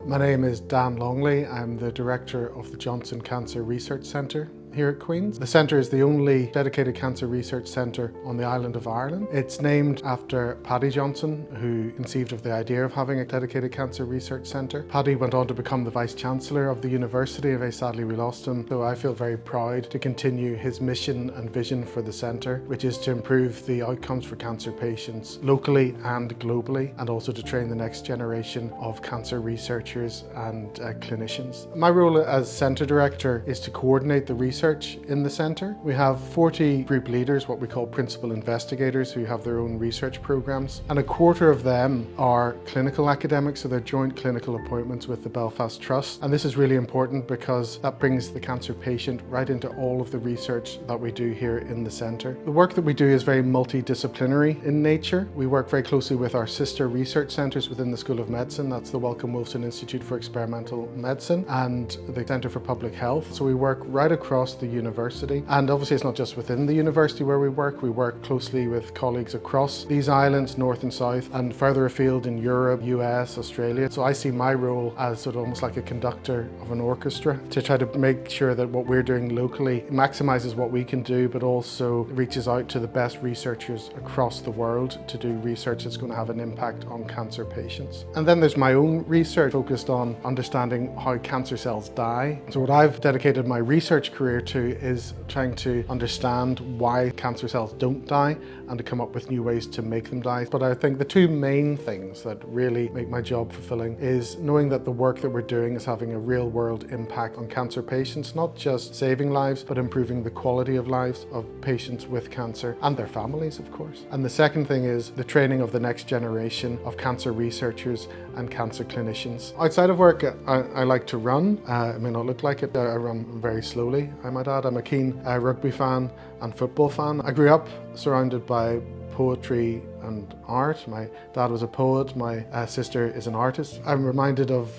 My name is Dan Longley. I'm the director of the Johnston Cancer Research Centre here at Queen's. The centre is the only dedicated cancer research centre on the island of Ireland. It's named after Paddy Johnston, who conceived of the idea of having a dedicated cancer research centre. Paddy went on to become the Vice-Chancellor of the University, and very sadly we lost him. So I feel very proud to continue his mission and vision for the centre, which is to improve the outcomes for cancer patients locally and globally, and also to train the next generation of cancer researchers and clinicians. My role as centre director is to coordinate the research in the centre. We have 40 group leaders, what we call principal investigators, who have their own research programmes, and a quarter of them are clinical academics, so they're joint clinical appointments with the Belfast Trust. And this is really important because that brings the cancer patient right into all of the research that we do here in the centre. The work that we do is very multidisciplinary in nature. We work very closely with our sister research centres within the School of Medicine. That's the Wellcome Wilson Institute for Experimental Medicine and the Centre for Public Health. So we work right across the university, and obviously it's not just within the university where we work closely with colleagues across these islands, north and south, and further afield in Europe, US, Australia. So I see my role as sort of almost like a conductor of an orchestra to try to make sure that what we're doing locally maximizes what we can do, but also reaches out to the best researchers across the world to do research that's going to have an impact on cancer patients. And then there's my own research focused on understanding how cancer cells die. So what I've dedicated my research career to is trying to understand why cancer cells don't die and to come up with new ways to make them die. But I think the two main things that really make my job fulfilling is knowing that the work that we're doing is having a real world impact on cancer patients, not just saving lives, but improving the quality of lives of patients with cancer and their families, of course. And the second thing is the training of the next generation of cancer researchers and cancer clinicians. Outside of work, I like to run. It may not look like it. I run very slowly, I might add. I'm a keen rugby fan and football fan. I grew up surrounded by poetry and art. My dad was a poet, my sister is an artist. I'm reminded of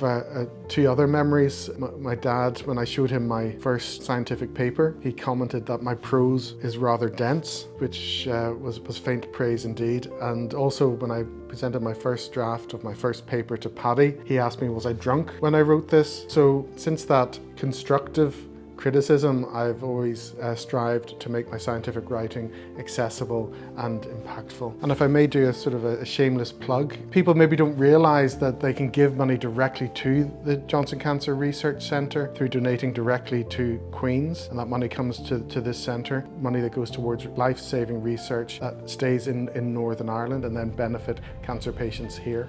two other memories. My dad, when I showed him my first scientific paper, he commented that my prose is rather dense, which was faint praise indeed. And also when I presented my first draft of my first paper to Paddy, he asked me, was I drunk when I wrote this? So since that constructive criticism, I've always strived to make my scientific writing accessible and impactful. And if I may do a sort of a shameless plug, people maybe don't realise that they can give money directly to the Johnston Cancer Research Centre through donating directly to Queen's, and that money comes to this centre, money that goes towards life-saving research that stays in Northern Ireland and then benefit cancer patients here.